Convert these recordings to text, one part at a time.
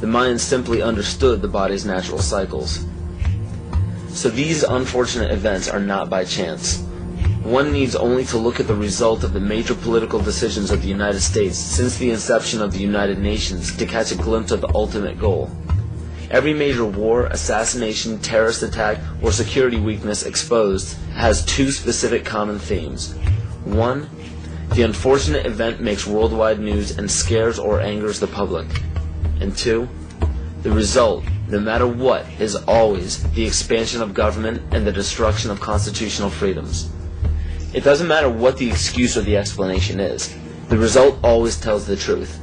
The Mayans simply understood the body's natural cycles. So these unfortunate events are not by chance. One needs only to look at the result of the major political decisions of the United States since the inception of the United Nations to catch a glimpse of the ultimate goal. Every major war, assassination, terrorist attack, or security weakness exposed has two specific common themes. One, the unfortunate event makes worldwide news and scares or angers the public. And two, the result, no matter what, is always the expansion of government and the destruction of constitutional freedoms. It doesn't matter what the excuse or the explanation is. The result always tells the truth.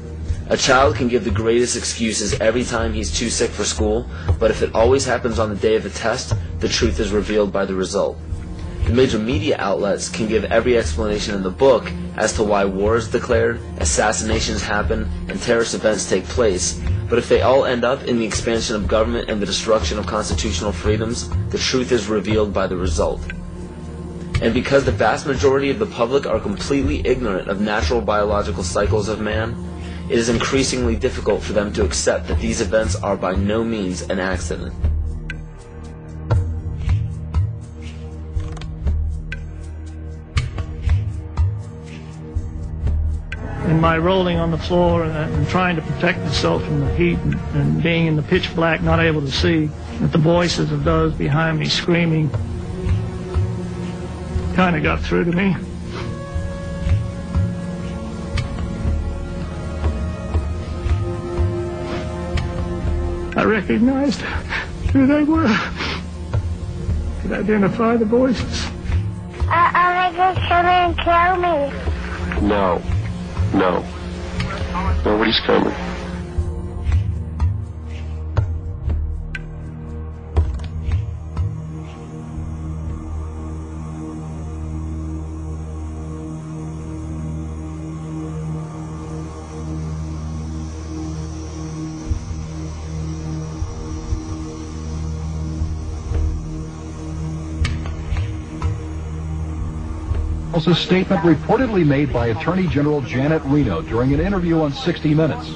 A child can give the greatest excuses every time he's too sick for school, but if it always happens on the day of a test, the truth is revealed by the result. The major media outlets can give every explanation in the book as to why war is declared, assassinations happen, and terrorist events take place, but if they all end up in the expansion of government and the destruction of constitutional freedoms, the truth is revealed by the result. And because the vast majority of the public are completely ignorant of natural biological cycles of man, it is increasingly difficult for them to accept that these events are by no means an accident. In my rolling on the floor and trying to protect myself from the heat and being in the pitch black, not able to see, that the voices of those behind me screaming kind of got through to me. I recognized who they were. Could identify the voices. Are they going to come and kill me? No. No. Nobody's coming. Was a statement reportedly made by Attorney General Janet Reno during an interview on 60 Minutes.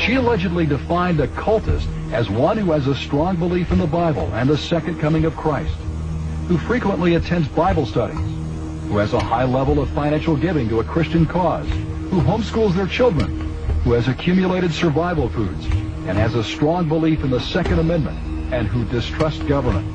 She allegedly defined a cultist as one who has a strong belief in the Bible and the second coming of Christ, who frequently attends Bible studies, who has a high level of financial giving to a Christian cause, who homeschools their children, who has accumulated survival foods, and has a strong belief in the Second Amendment, and who distrusts government.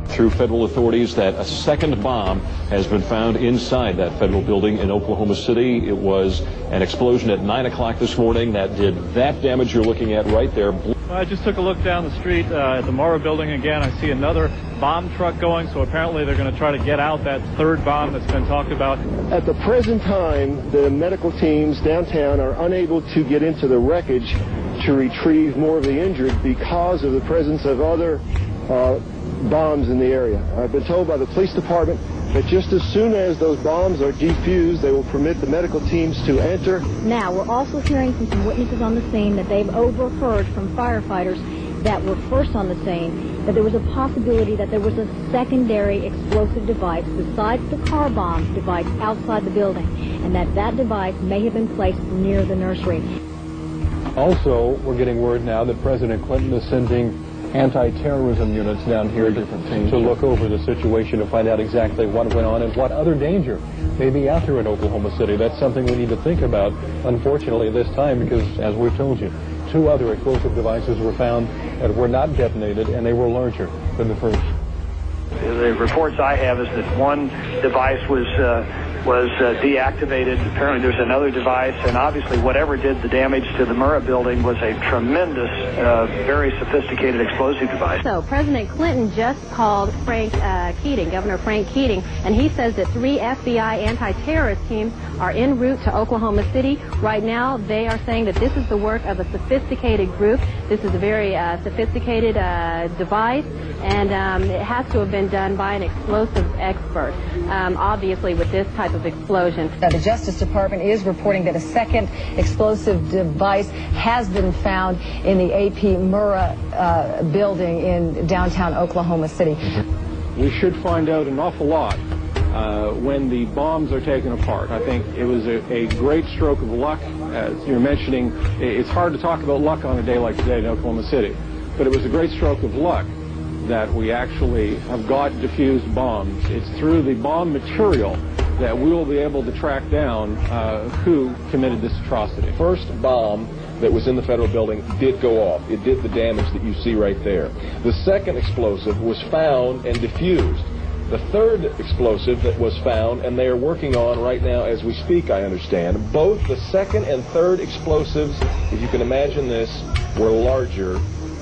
Through federal authorities that a second bomb has been found inside that federal building in Oklahoma City. It was an explosion at 9 o'clock this morning that did that damage you're looking at right there. I just took a look down the street at the Morrow building again. I see another bomb truck going, so apparently they're going to try to get out that third bomb that's been talked about. At the present time, the medical teams downtown are unable to get into the wreckage to retrieve more of the injured because of the presence of other bombs in the area. I've been told by the police department that just as soon as those bombs are defused, they will permit the medical teams to enter. Now, we're also hearing from some witnesses on the scene that they've overheard from firefighters that were first on the scene that there was a possibility that there was a secondary explosive device besides the car bomb device outside the building, and that device may have been placed near the nursery. Also, we're getting word now that President Clinton is sending anti-terrorism units down here to look over the situation to find out exactly what went on and what other danger may be out there in Oklahoma City. That's something we need to think about, unfortunately, this time, because, as we've told you, 2 other explosive devices were found that were not detonated, and they were larger than the first. The reports I have is that one device was deactivated. Apparently there's another device, and obviously whatever did the damage to the Murrah building was a tremendous, very sophisticated explosive device. So President Clinton just called Frank Keating, Governor Frank Keating, and he says that 3 FBI anti-terrorist teams are en route to Oklahoma City. Right now they are saying that this is the work of a sophisticated group. This is a very sophisticated device, and it has to have been done by an explosive expert, obviously with this type of explosion. Now, the Justice Department is reporting that a second explosive device has been found in the AP Murrah building in downtown Oklahoma City. We should find out an awful lot when the bombs are taken apart. I think it was a great stroke of luck. As you're mentioning, it's hard to talk about luck on a day like today in Oklahoma City, but it was a great stroke of luck that we actually have got diffused bombs. It's through the bomb material that we will be able to track down who committed this atrocity. First bomb that was in the federal building did go off. It did the damage that you see right there. The second explosive was found and diffused. The third explosive that was found, and they are working on right now as we speak, I understand, both the second and third explosives, if you can imagine this, were larger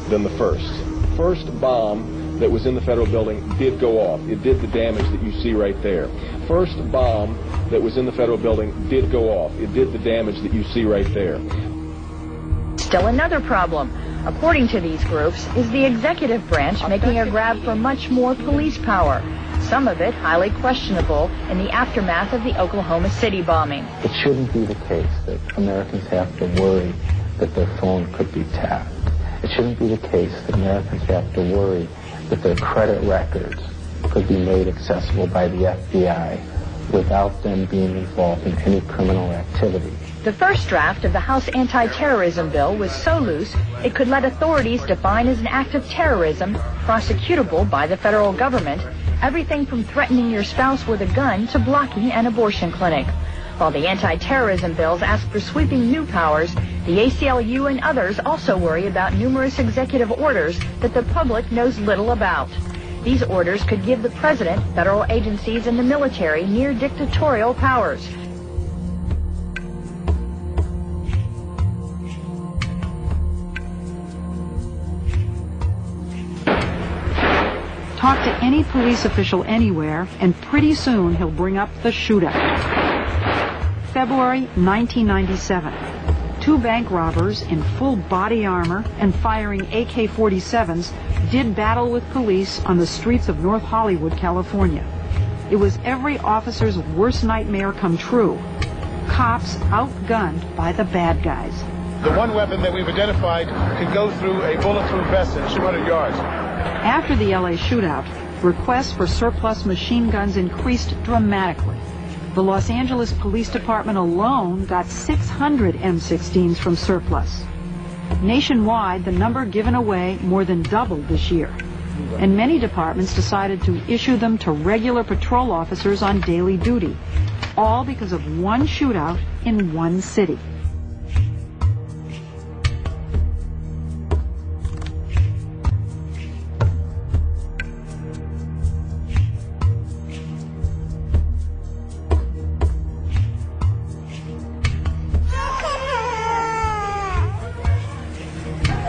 than the first. First bomb that was in the federal building did go off. It did the damage that you see right there. First bomb that was in the federal building did go off. It did the damage that you see right there. Still another problem, according to these groups, is the executive branch making a grab for much more police power, some of it highly questionable in the aftermath of the Oklahoma City bombing. It shouldn't be the case that Americans have to worry that their phone could be tapped. It shouldn't be the case that Americans have to worry that their credit records could be made accessible by the FBI without them being involved in any criminal activity. The first draft of the House anti-terrorism bill was so loose it could let authorities define as an act of terrorism, prosecutable by the federal government, everything from threatening your spouse with a gun to blocking an abortion clinic. While the anti-terrorism bills ask for sweeping new powers, the ACLU and others also worry about numerous executive orders that the public knows little about. These orders could give the president, federal agencies, and the military near dictatorial powers. Talk to any police official anywhere, and pretty soon he'll bring up the shootout. February 1997. 2 bank robbers in full body armor and firing AK-47s did battle with police on the streets of North Hollywood, California. It was every officer's worst nightmare come true. Cops outgunned by the bad guys. The one weapon that we've identified could go through a bulletproof vest at 200 yards. After the LA shootout, requests for surplus machine guns increased dramatically. The Los Angeles Police Department alone got 600 M16s from surplus. Nationwide, the number given away more than doubled this year. And many departments decided to issue them to regular patrol officers on daily duty, all because of one shootout in one city.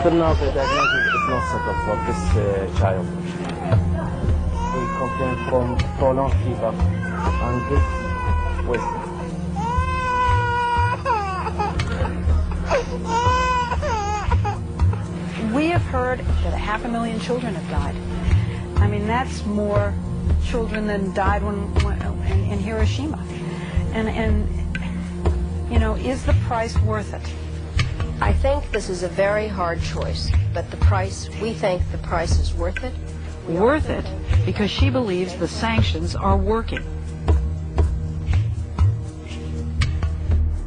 Till now, the diagnosis is not settled for this child. We complain from prolonged fever and this wasting. We have heard that 500,000 children have died. I mean, that's more children than died in Hiroshima. And you know, is the price worth it? I think this is a very hard choice, but we think the price is worth it. Worth it because she believes the sanctions are working.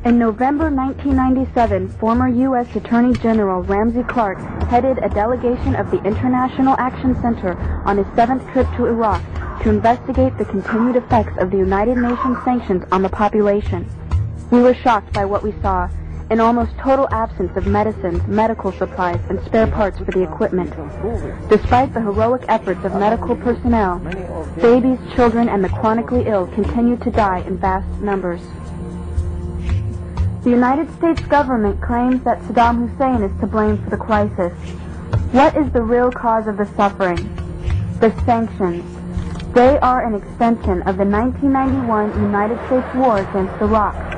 In November 1997, former U.S. Attorney General Ramsey Clark headed a delegation of the International Action Center on his 7th trip to Iraq to investigate the continued effects of the United Nations sanctions on the population. We were shocked by what we saw. an almost total absence of medicines, medical supplies, and spare parts for the equipment. Despite the heroic efforts of medical personnel, babies, children, and the chronically ill continue to die in vast numbers. The United States government claims that Saddam Hussein is to blame for the crisis. What is the real cause of the suffering? The sanctions. They are an extension of the 1991 United States war against Iraq.